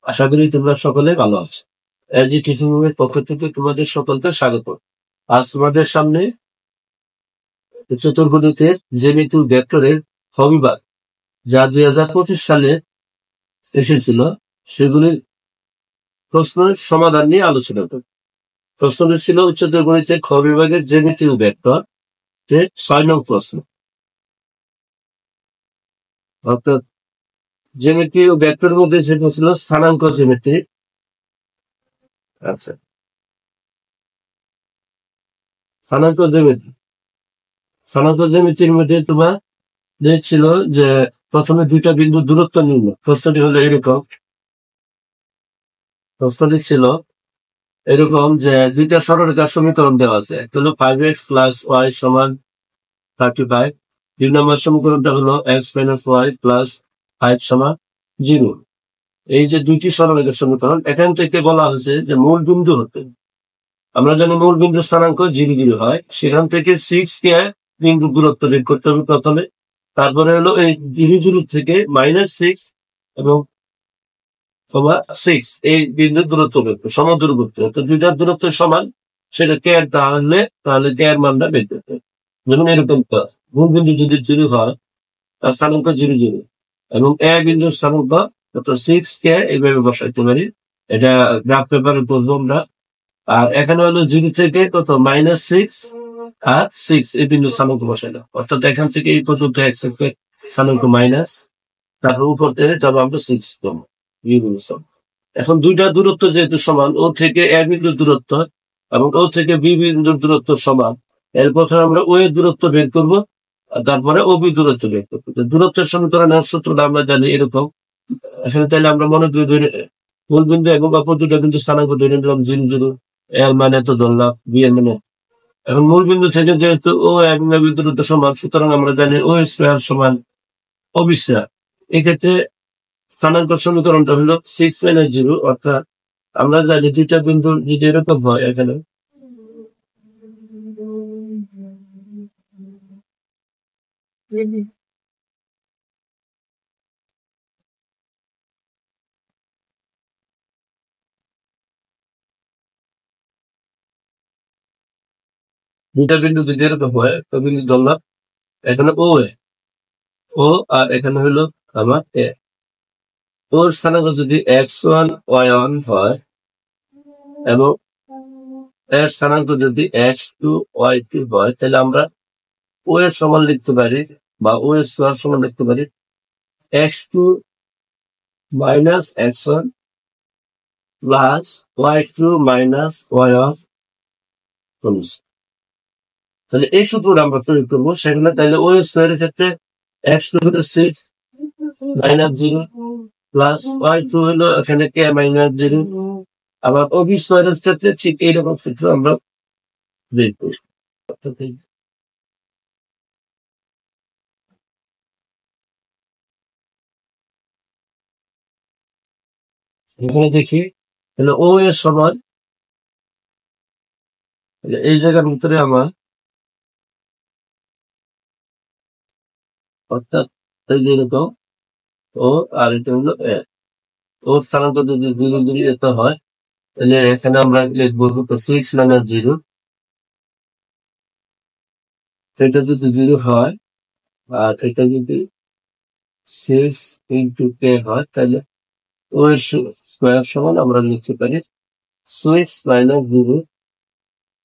আশা করি তোমরা সকলে ভালো আছো। এজি টিচিং রুমের পক্ষ থেকে তোমাদের সকলকে স্বাগত। আজ তোমাদের সামনে চতুর্গণিতের জ্যামিতি ভেক্টরের ফর্মবিভাগ যা 2025 সালে এসেছিল সেগুলির প্রশ্নের সমাধান নিয়ে আলোচনা করব। প্রশ্নটি ছিল উচ্চতর গণিতের খ বিভাগের জ্যামিতি ও ভেক্টর 6 নং প্রশ্ন। অর্থাৎ জ্যামিতি ও ভেক্টরের মধ্যে যেটা ছিল স্থানাঙ্ক জ্যামিতি। আচ্ছা, স্থানাঙ্ক জ্যামিতির মধ্যে তোমার দেখছিল যে প্রথমে দুইটা বিন্দু দূরত্ব নির্ণয়। প্রশ্নটি হলো এরকম, প্রশ্নটি ছিল এরকম যে দুইটা সরলরেখার সমীকরণ দেওয়া আছে। একটা হলো 5x প্লাস ওয়াই সমান 35। 2 নম্বর সমীকরণটা হলো x মাইনাস ওয়াই প্লাস 5 সমান 0। এই যে দুইটি সরলরেখার সমীকরণ, এখান থেকে বলা হয়েছে যে মূল বিন্দু হতে, আমরা জানি মূল বিন্দু স্থানাঙ্ক 0 0 হয়, সেখান থেকে 6 কে বিন্দু দূরত্ব বের করতে হবে প্রথমে। তারপরে হলো এই 0 0 থেকে -6 এবং 6 এই বিন্দু দূরত্ব বের করতে, সমদূরবর্তী। তো দুইটার দূরত্ব সমান, সেটা কে তাহলে কে এর মানটা বের করতে হবে। যেমন এরকম মূল বিন্দু যদি 0 হয় তার স্থানাঙ্ক 0 0 এবং এ বিন্দুর স্থানাঙ্ক 6 কে এইভাবে বসাইতে পারি। এটা গ্রাফ পেপারে বলবো আমরা। আর এখানে হলো 0 থেকে কত -6 আর 6 এই বিন্দু স্থানাঙ্ক বসাইলাম। অর্থাৎ এখান থেকে এই পর্যন্ত x এর স্থানাঙ্ক মাইনাস, তারপর উপর থেকে যাবো আমরা 6 পাবো। এখন দুইটা দূরত্ব যেহেতু সমান, ও থেকে এ বিন্দুর দূরত্ব এবং ও থেকে বি বিন্দুর দূরত্ব সমান, এর প্রথমে আমরা ও এর দূরত্ব বের করব, আর তারপরে ও বি দূরত্ব বের করবো। দূরত্বের সমীকরণের সূত্রটা আমরা জানি এরকম। এখানে তাইলে আমরা মনে করি মূল বিন্দু এবং অপর দুটা বিন্দু স্থানাঙ্ক ধরে নিলাম 0 0, এর মানে তো ধরলাম, বি এর মানে। এখন মূল বিন্দু থেকে যেহেতু ও এবং এ বিন্দুর দূরত্ব সমান, সুতরাং আমরা জানি ও স্কয়ার সমান ও বি স্কয়ার। এক্ষেত্রে স্থানাঙ্ক সমীকরণটা হলো 6 - 0, অর্থাৎ আমরা জানি দুইটা বিন্দু যদি এরকম হয়, এখানে দুইটা বিন্দু যদি এরকম হয়, তো বিন্দু ধরলাম এখানে ও আর এখানে হলো আমার এ। ওর স্থানাঙ্ক যদি x1 y1 হয় এবং এর স্থানাঙ্ক যদি x2 y2 হয়, তাহলে আমরা ও এর সমান লিখতে পারি বা ও এর স্কয়ার সমান লিখতে পারি x2 minus x1 plus y2 minus y1। তাহলে এই সূত্রটা আমরা প্রয়োগ করবো সেখানে। তাহলে ও স্কয়ারের ক্ষেত্রে x2 হলো 6 মাইনাস 0 প্লাস y2 হলো এখানে কে মাইনাস 0। আবার ও বি স্কয়ারের ক্ষেত্রে ঠিক এইরকম সূত্র আমরা বের করি। এখানে দেখি তাহলে ও এর সমান, এই জায়গার ভিতরে আমার, অর্থাৎ এরকম ও আর এটা হলো এ। ওর স্থানাঙ্ক যদি 0 0 যেতে হয়, তাহলে এখানে আমরা লিখবো 6 মাইনাস 0। এটা যদি 0 হয় আর এটা যদি 6 ইন্টু কে হয়, তাহলে ও এর স্কয়ার সমান আমরা লিখতে পারি 6 মাইনাস 0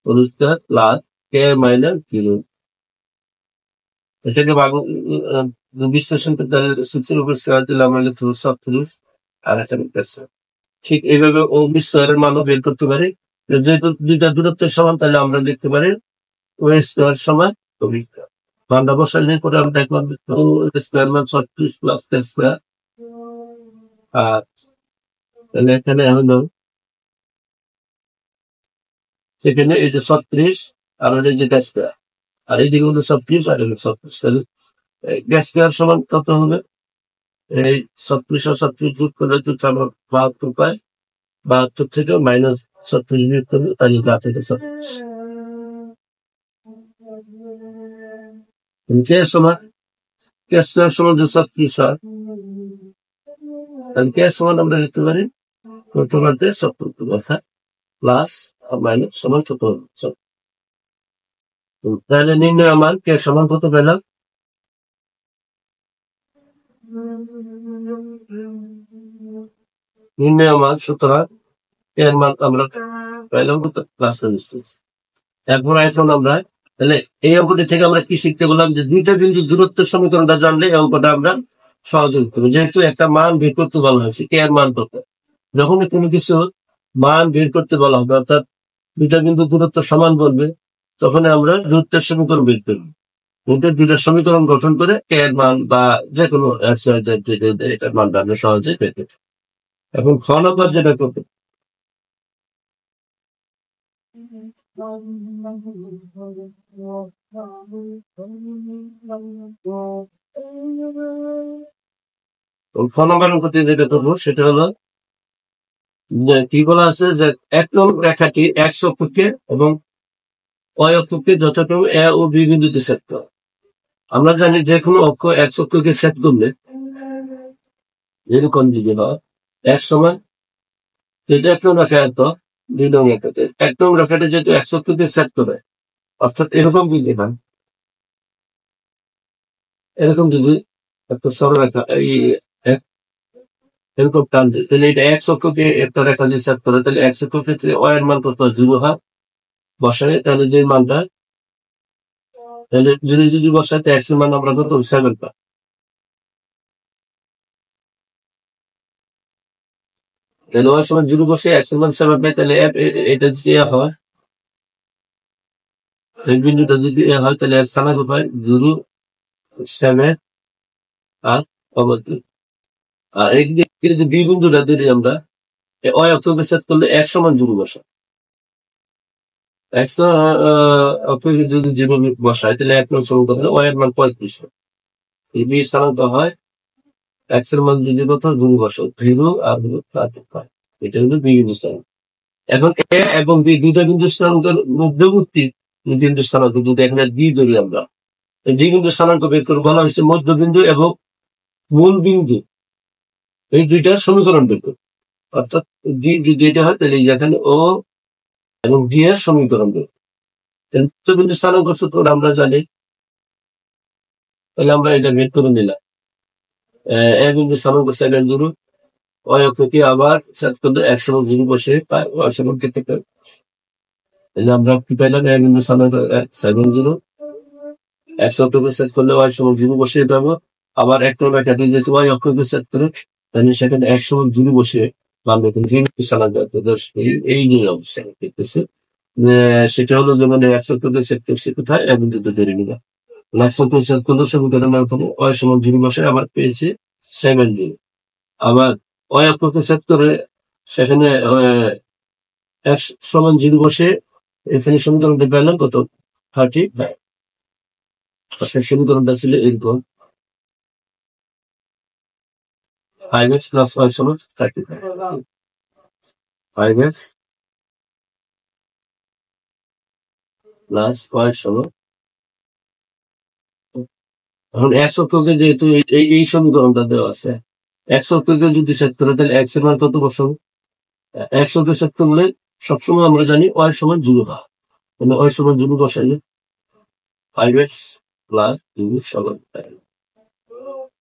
হোল স্কয়ার প্লাস কে মাইনাস 0। এটাকে বিশ্লেষণ করতে 6 এর উপর স্কয়ার দিলে আমরা লিখতে পারি 36 আর এটা লিখতেছে। ঠিক এইভাবে ও বি স্কয়ারের মানও বের করতে পারি। যেহেতু দুইটা দূরত্বের সমান, তাহলে আমরা লিখতে পারি ও স্কয়ার সমান ও বি স্কয়ার। মানটা বসাইলে পরে আমরা দেখলাম ও স্কয়ার মান 36 প্লাস কে স্কয়ার। আর তাহলে এখানে হলো এখানে এই যে 36 আর এই যে গ্যাস স্কয়ার, আর এইদিকে হলো 36 আর হলো 36। তাহলে গ্যাস স্কয়ার সমান কত হবে? এই 36 আর 36 যোগ করলে তো আমরা 72 পাই। 72 থেকে মাইনাস 36 বিয়োগ করলে তাহলে যা থেকে 36। কে সমান কে স্কয়ার সমান যে 36 হয়, তাহলে কে সমান আমরা লিখতে পারি প্রথমার্ধে সম্পর্ক রেখা প্লাস মাইনাস সমান ছোট হচ্ছে। তাহলে নির্ণয় মান কে সমান কত পেলাম? নির্ণয় মান সুতরাং এর মান আমরা পাইলাম কত? প্লাস 26। এখন আমরা তাহলে এই অঙ্কটি থেকে আমরা কি শিখতে বললাম যে দুইটা বিন্দু দূরত্বের সমীকরণটা জানলে এই অঙ্কটা আমরা সহজে করতে পারবো। যেহেতু একটা মান বের করতে বলা হয়েছে কে এর মান কত, যখন কোনো কিছু মান বের করতে বলা হবে অর্থাৎ দুইটা বিন্দু দূরত্ব সমান বলবে তখন আমরা দূরত্বের সমীকরণ বের করবো। দুইটা সমীকরণ গঠন করে কে এর মান বা যে কোনো এটার মানটা আমরা সহজে পেতে। এখন খ নম্বর যেটা করবে খ নম্বর অঙ্কতে যেটা করবো সেটা হলো যে কি বলা আছে যে এক নং রেখাটি এক্স অক্ষকে এবং ওয়াই অক্ষকে যথাক্রমে এ ও বি বিন্দুতে সেট করে। আমরা জানি যে কোনো অক্ষ এক্স অক্ষকে সেট করলে যেরকম দিকে হয় এক সমান যেটা এক নং রেখা এত 2 নং রেখাতে এক নং রেখাটা যেহেতু এক্স অক্ষকে সেট করে অর্থাৎ এরকম দিকে হয়, এরকম যদি একটা সরলরেখা এই এরকম টান দেয় তাহলে এটা এক্স অক্ষকে একটা রেখা দিয়ে সেট করে তাহলে এক্স অক্ষ ক্ষেত্রে ওয়াই এর মান কত 0 হয় বসায়, তাহলে যে মানটা তাহলে যদি বসায় এক্স এর মান আমরা কত 7 পাই। তাহলে ওয়াই সমান 0 বসে এক্স এর মান 7 পাই, তাহলে এটা যদি হয় এই বিন্দুটা যদি হয় তাহলে এর স্থানাঙ্ক পাই 0 7 আর অবধি। আর এইদিকে যদি বি বিন্দুটা দিই আমরা ওয়াই অক্ষকে সেট করলে এক সমান 0 বসায় এক্স অক্ষকে যদি 0 বসায় তাহলে এক নং সমীকরণে ওয়াই এর মান 35 হয়। এই বি স্থানাঙ্ক হয় এক্স এর মান যদি কত 0 বসায় 0 আর 35। এটা হলো বি বিন্দু স্থানাঙ্ক। এখন এ এবং বি দুইটা বিন্দু স্থানাঙ্কের মধ্যবর্তী বিন্দু স্থানাঙ্ক যদি এখানে ডি ধরি আমরা এই ডি বিন্দু স্থানাঙ্ক বের করে বলা হয়েছে মধ্যবিন্দু এবং মূল বিন্দু এই দুইটার সমীকরণ বের করবে। অর্থাৎ ডি যদি এটা হয় তাহলে এখানে ও এবং ডি এর সমীকরণ বের মধ্যবিন্দু স্থানাঙ্ক সূত্র আমরা জানি, তাহলে আমরা এটা বের করে নিলাম। এ বিন্দু স্থানাঙ্ক 7 0 ওয়াই অক্ষকে আবার সেট করলে 1 সমান 0 বসে পাই ওয়াই সমান কেটে পাই। তাহলে আমরা কি পাইলাম এ বিন্দু স্থানাঙ্ক 7 0 এক্স অক্ষকে সেট করলে ওয়াই সমান 0 বসিয়ে পাবো। আবার এক নং রেখাটি যেহেতু ওয়াই অক্ষকে সেট করে তাহলে সেখানে 1 সমান 0 বসিয়ে পাবো স্থানাঙ্ক এই যে অবস্থা দেখতেছে সেটা হলো যেমন এক্স অক্ষকে সেট করছে কোথায় এ বিন্দুতে ধরে নিলাম এক্স অক্ষকে সেট করলে সমীকরণ মান হলো ওয়াই সমান 0 বসে আবার পেয়েছি 7 0। আবার ওয়াই অক্ষকে সেট করে সেখানে এক্স সমান 0 বসে এখানে সমীকরণটা পেলাম কত 35। অর্থাৎ সমীকরণটা ছিল এরকম 5x প্লাস y সমান 35। 5x প্লাস y সমান এখন x অক্ষকে যেহেতু এই সমীকরণটা দেওয়া আছে x অক্ষকে যদি সেট করে তাহলে x এর মান কত বসাবো? x অক্ষকে সেট করলে সবসময় আমরা জানি y সমান 0 হয়, মানে y সমান 0 বসাইলে 5x প্লাস 2 সমান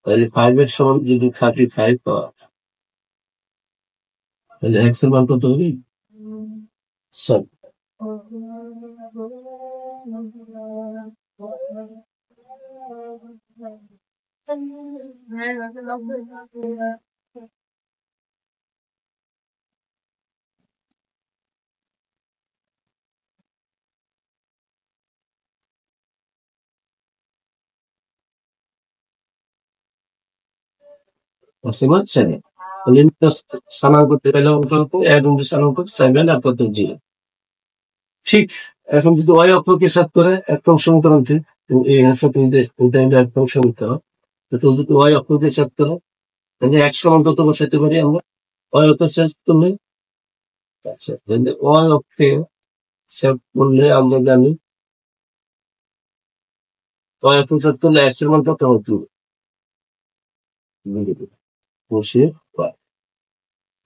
তাহলে 5x সমান যদি 35 পাওয়া তাহলে x এর মান কত হবে 7। সমান 7 স্থানাঙ্ক করতে পেলাম অল্প এবং স্থানাঙ্ক 7 আর কত 0। ঠিক এখন যদি y অক্ষকে সেট করে একদম সমীকরণটি এই সাথে ওইটা একদম সমীকরণ তো যদি y অক্ষকে সেট করে তাহলে এক সমান কত বসাইতে পারি আমরা y অক্ষ সেট করলে আচ্ছা y অক্ষে সেট করলে আমরা জানি y অক্ষ সেট করলে x এর মান কত হবে বসিয়ে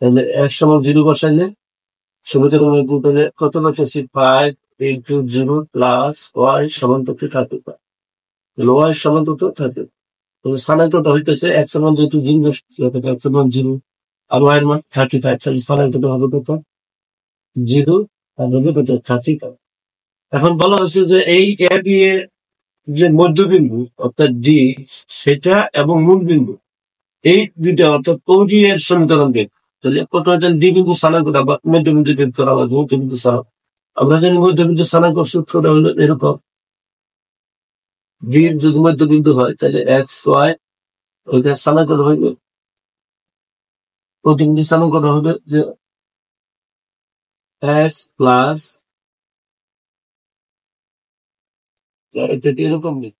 তাহলে x সমান 0 বসাইলে সমীকরণ তাহলে কত পাচ্ছি 5 into 0 plus y সমান কত 35 তাহলে y সমান কত 30 তাহলে স্থানান্তরটা হইতেছে x সমান যেহেতু 0 বসছে অর্থাৎ x সমান 0 আর y এর মান 35 তাহলে স্থানান্তরটা হবে কত 0 আর হবে কত 35। এখন বলা হচ্ছে যে এই a b এর যে মধ্যবিন্দু অর্থাৎ d সেটা এবং মূল বিন্দু এই দুইটা অর্থাৎ ওজি এর সমীকরণ বের তাহলে প্রথমে ডি বিন্দু স্থানাঙ্ক বা মধ্যবিন্দু বের করা হবে মধ্যবিন্দু স্থানাঙ্ক আমরা জানি মধ্যবিন্দু স্থানাঙ্ক সূত্রটা হলো এরকম ডি যদি মধ্যবিন্দু হয় তাহলে এক্স ওয়াই ওইটা স্থানাঙ্ক হইবে প্রতিবিন্দু স্থানাঙ্ক হবে যে এক্স প্লাস এটা এরকম নেই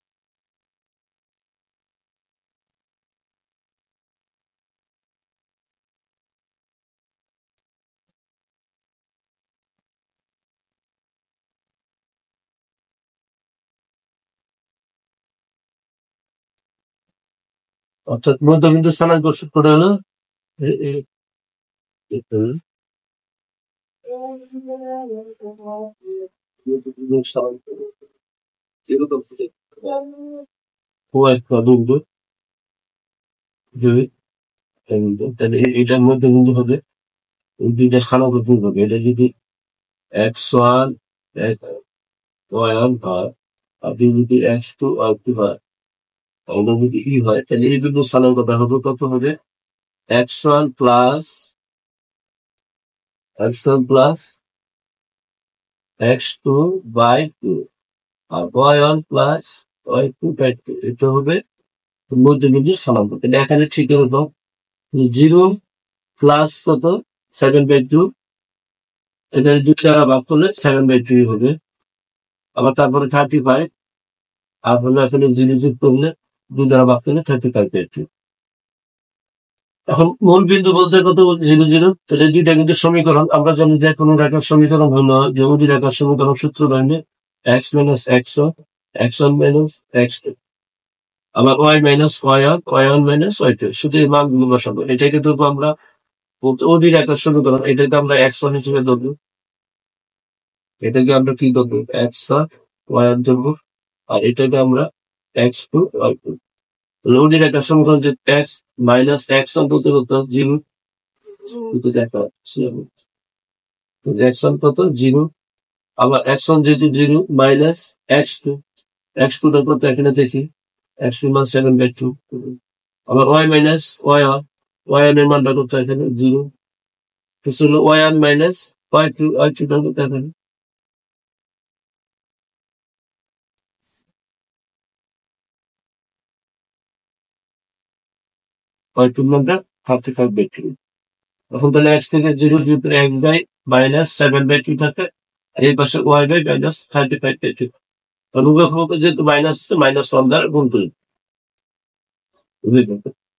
অর্থাৎ মধ্যবিন্দু স্থানাঙ্ক সূত্রটা হলো ও একটা বিন্দু দুই বিন্দু তাহলে এটার মধ্যবিন্দু হবে এই দুইটা স্থানাঙ্ক যোগ হবে এটা যদি এক্স ওয়ান ওয়াই ওয়ান হয় আর যদি এক্স টু আর টু হয় তাহলে যদি ই হয় তাহলে এই বিন্দু স্থানাঙ্কটা হবে কত হবে X one plus X two by two আর Y one plus Y two by two এটা হবে মধ্যবিন্দু স্থানাঙ্ক এটা এখানে ঠিক হতো 0 প্লাস কত 7/2 এটা 2 দ্বারা ভাগ করলে 7/2 হবে আবার তারপরে 35 আর হলো এখানে 0 যোগ করলে 2 দ্বারা ভাগ করলে 35/2 এখন মূল বিন্দু বলতে কত 0 তাহলে দুইটা কিন্তু সমীকরণ আমরা জানি যে কোনো রেখার সমীকরণ হলো যে ওই রেখার সমীকরণ সূত্র বাইনে X minus X one minus X two আবার Y minus Y one minus Y two শুধু এই মানগুলো বসাবো এটাকে ধরবো আমরা ওই রেখার সমীকরণ এটাকে আমরা এক্স ওয়ান হিসেবে ধরবো এটাকে আমরা কি ধরবো এক্স ওয়াই ওয়ান ধরবো আর এটাকে আমরা এক্স টু ওয়াই টু ওই রেখার সমীকরণ যে এক্স মাইনাস এক্স ওয়ান বলতে কত 0 কিন্তু দেখা এক্স ওয়ান কত 0 আবার এক্স ওয়ান যেহেতু 0 মাইনাস এক্স টু টা কত এখানে দেখি এক্স টু মান 7/2 আবার ওয়াই মাইনাস ওয়াই ওয়ান এর মানটা কত এখানে 0 কিছু হলো Y one minus Y two টা কত এখানে ওয়াই টু মানটা 35/2 এখন তাহলে এক্স থেকে 0 ভিতরে এক্স বাই মাইনাস 7/2 থাকে আর এই পাশে ওয়াই বাই মাইনাস 35/2 যেহেতু মাইনাস আছে মাইনাস 1 দ্বারা গুণ করি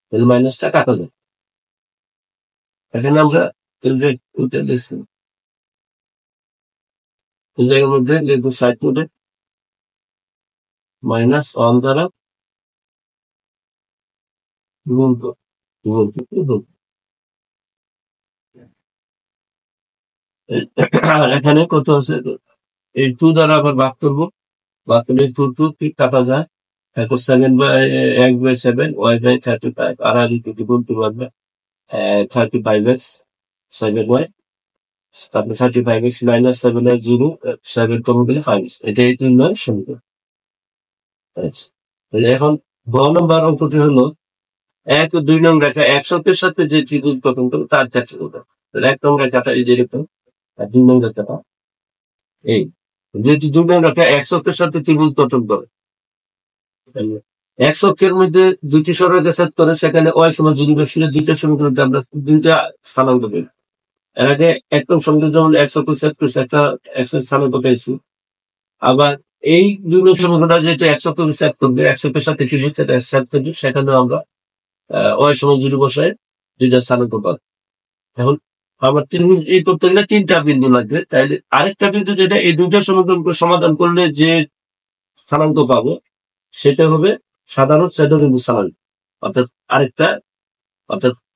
তাহলে মাইনাসটা কাটা যায় এখানে আমরা এই জায়গার মধ্যে লিখবো সাইড মধ্যে মাইনাস 1 দ্বারা গুণ আর এখানে কত আছে এই 2 দ্বারা আবার ভাগ করবো ভাগ করলে 2 ঠিক কাটা যায় এখন 1/7 ওয়াই বাই 35 আর আগে কিন্তু বলতে পারবে 35x 7y তারপরে 35x মাইনাস 7 0 7 কমে গেলে 5x এটাই নয় সমীকরণ এখন গ নম্বর অঙ্কটি হলো 1 ও 2 নং রেখা একশকের সাথে যে ত্রিভুজ গঠন করবে তার ক্ষেত্রফল 1 নং রেখাটা এই যেরকম আর 2 নং রেখাটা এই যেহেতু 2 নং রেখা একশকের সাথে ত্রিভুজ গঠন করে এক অক্ষের মধ্যে দুইটি সরলরেখা ছেদ করে সেখানে ওয়াই সমান 0 বসলে দুইটা সমীকরণকে আমরা দুইটা স্থানাঙ্ক পেই এর আগে একদম সমীকরণ যেমন এক অক্ষ ছেদ করছে একটা এক্স এর স্থানাঙ্ক পেয়েছি আবার এই দুই নং সমীকরণটা যেহেতু এক অক্ষকে ছেদ করবে এক অক্ষের সাথে ত্রিভুজ ছেদ করবে সেখানে আমরা ওয়াই সমান 0 বসায় দুইটা স্থানাঙ্ক পাবো এখন আমার ত্রিভুজ এই করতে গেলে 3টা বিন্দু লাগবে তাইলে আরেকটা বিন্দু যেটা এই দুইটা সমীকরণকে সমাধান করলে যে স্থানাঙ্ক পাবো সেটা হবে সাধারণ ছেদবিন্দু স্থানাঙ্ক অর্থাৎ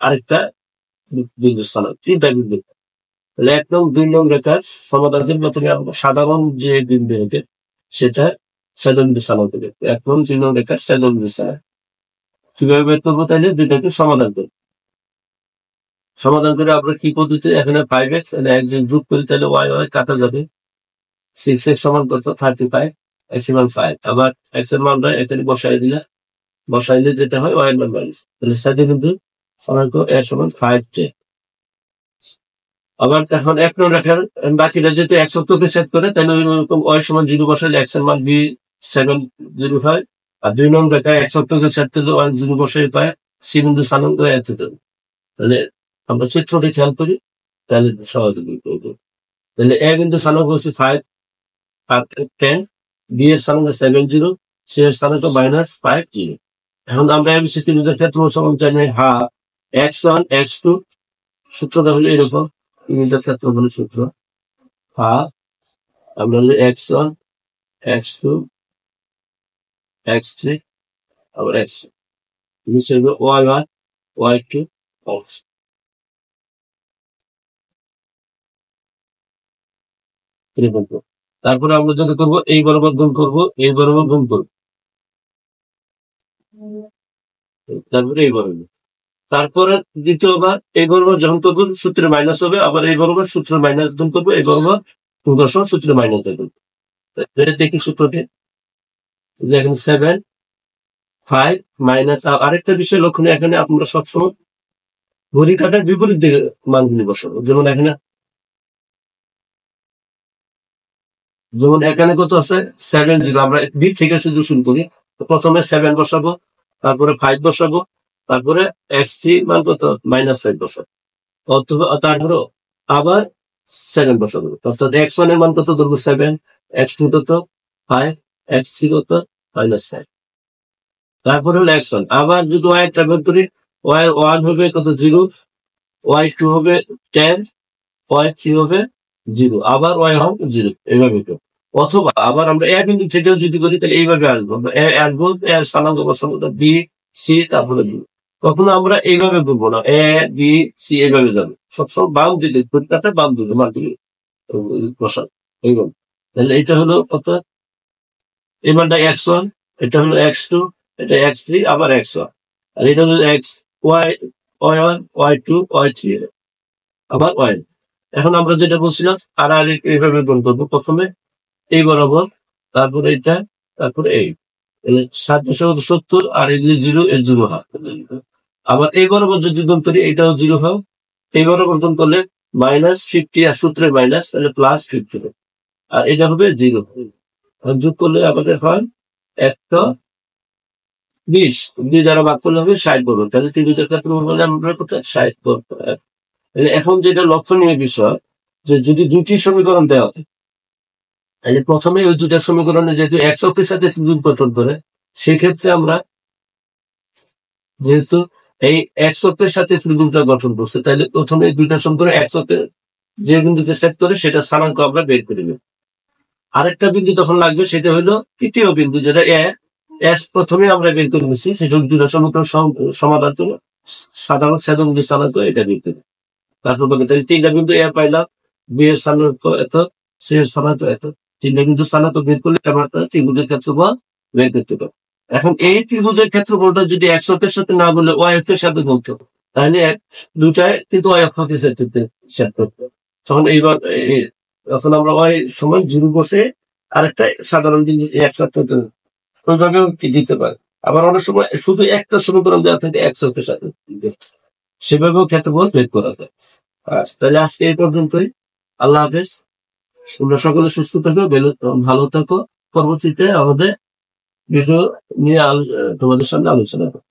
আরেকটা বিন্দু স্থানাঙ্ক, তিনটা বিন্দু। তাহলে 1 নং 2 নং রেখার সমাধানের মতনই আমরা সাধারণ যে বিন্দু রেখে সেটা ছেদবিন্দু স্থানাঙ্ক দেব। 1 নং 2 নং রেখার ছেদবিন্দু স্থানাঙ্ক কিভাবে বের করবো? তাইলে দুইটাকে সমাধান করবো। সমাধান করে আমরা কি পদ্ধতি, এখানে 5x x যোগ করি, তাহলে y কাটা যাবে। 6x সমান কত? 35, x এর মান 5। আবার x এর মানটা এখানে বসাইলে যেটা হয় y এর মান মাইনাস, তাহলে ছেদবিন্দু স্থানাঙ্ক a সমান 5 আবার এখন 1 নং রেখার বাকিটা যেহেতু x অক্ষকে সেট করে, তাহলে ওইরকম y সমান 0 বসাইলে x এর মান b7 হয়। আর 2 নং রেখায় x অক্ষকে সেট করলে y 0 বসাই পায় c বিন্দু স্থানাঙ্ক তাহলে আমরা চিত্রটি খেয়াল করি, তাহলে সহজে বুঝতে পারবো। তাহলে a বিন্দু স্থানাঙ্ক হচ্ছে 5 আর 10, b এর স্থানাঙ্ক 70, c এর স্থানাঙ্ক -50। এখন আমরা ABC ত্রিভুজের ক্ষেত্র সমান জানি হাফ x1 x2, সূত্রটা হলো এরকম। ত্রিভুজের ক্ষেত্র হলো সূত্র হাফ আমরা হলো x1 x2 x3 আবার x নিচে হবে y1 y2 এরকম। তারপরে আমরা যেটা করবো, এই বরাবর গুণ করবো, এই বরাবর গুণ করবো, তারপরে এই বরাবর, তারপরে দ্বিতীয়বার এই বরাবর যখন করবো সূত্রে মাইনাস হবে, আবার এই বরাবর সূত্রে মাইনাস গুণ করবো, এই বরাবর দশম সূত্রে মাইনাস দেবো। দেখি সূত্রটি, দেখেন 7 5 মাইনাস। আরেকটা বিষয় লক্ষণীয়, এখানে আপনারা সবসময় ঘড়ি কাটার বিপরীত দিকে মানগুলি বসাবো। যেমন এখানে কত আছে 70, আমরা বি থেকে শুরু করি। প্রথমে 7 বসাবো, তারপরে 5 বসাবো, তারপরে x3 মান কত -5 বসাবো, তারপরে আবার 7 বসাবো। অর্থাৎ x1 এর মান কত ধরবো 7, x2 কত 5, x3 কত -5। তারপরে হলো x1। আবার যদি y টা বের করি, y1 হবে কত 0, y2 হবে 10, y3 হবে 0, আবার y হবে 0, এইভাবে। অথবা আবার আমরা এ বিন্দু থেকেও যদি করি, তাহলে এইভাবে আসবো, আসবো এর স্থানাঙ্ক বসাবো বি সি, তারপরে বি। কখনো আমরা এইভাবে করবো না, এ বি সি এইভাবে যাবে, সবসময় বাম দিকে ঘড়িটাটা বাম দিকে মাটি বসাবো এইভাবে। তাহলে এটা হলো কত, এই মানটা x1, এটা হলো x2, এটা x3, আবার x1, আর এটা হলো x y1 y2 y3 আবার y। এখন আমরা যেটা বলছিলাম আর এইভাবে গুণ করবো, প্রথমে এই বরাবর, তারপরে এটা, তারপরে এই 770 আর এগুলি 0 এর 0 হয়। আবার এই বরাবর যদি গুণ করি, এটাও 0 হয়। এই বরাবর গুণ করলে -50 আর সূত্রে মাইনাস, তাহলে +50, আর এটা হবে 0। যোগ করলে আমাদের হয় 120, 2 দ্বারা ভাগ করলে হবে 60 বর্গ। তাহলে ত্রিভুজের ক্ষেত্রে আমরা কোথায় 60 বর্গ। এখন যেটা লক্ষণীয় বিষয়, যে যদি দুটি সমীকরণ দেওয়া হয়, প্রথমে ওই দুটা সমীকরণে যেহেতু x অক্ষের সাথে ত্রিভুজ গঠন করে, সেক্ষেত্রে আমরা যেহেতু এই x অক্ষের সাথে ত্রিভুজটা গঠন করছে, তাহলে প্রথমে দুইটা সমীকরণ x অক্ষের যে বিন্দুতে সেট করে সেটা স্থানাঙ্ক আমরা বের করে নেব। আরেকটা বিন্দু তখন লাগবে, সেটা হলো তৃতীয় বিন্দু, যেটা এস প্রথমে আমরা বের করে নিচ্ছি, সেটা দুটা সমীকরণ সমাধান করে সাধারণ ছেদবিন্দু স্থানাঙ্ক এটা বের করে। তারপর তাহলে তিনটা বিন্দু এ পাইলাম, বি এর স্থানাঙ্ক এত, সি এর স্থানাঙ্ক এত, তিনটা বিন্দু স্থানাঙ্ক বের করলে আমরা ত্রিভুজের ক্ষেত্রফল বের করতে পারবো। এখন এই ত্রিভুজের ক্ষেত্রফলটা যদি x অক্ষের সাথে না বলে y অক্ষের সাথে বলতে, তাহলে দুটায় কিন্তু y অক্ষকে সেট করতে। তখন এইবার এখন আমরা y সমান 0 বসে আরেকটা সাধারণ বিন্দু x অক্ষকে ওইভাবেও দিতে পারে। আবার অনেক সময় শুধু একটা সমীকরণ দেওয়া থাকে x অক্ষের সাথে, সেভাবেও ক্ষেত্রফল বের করা যায়। তাহলে আজকে এই পর্যন্তই। আল্লাহ হাফেজ। সকলে সুস্থ থাকো, ভালো থাকো। পরবর্তীতে আমাদের ভিডিও নিয়ে তোমাদের সামনে আলোচনা করবো।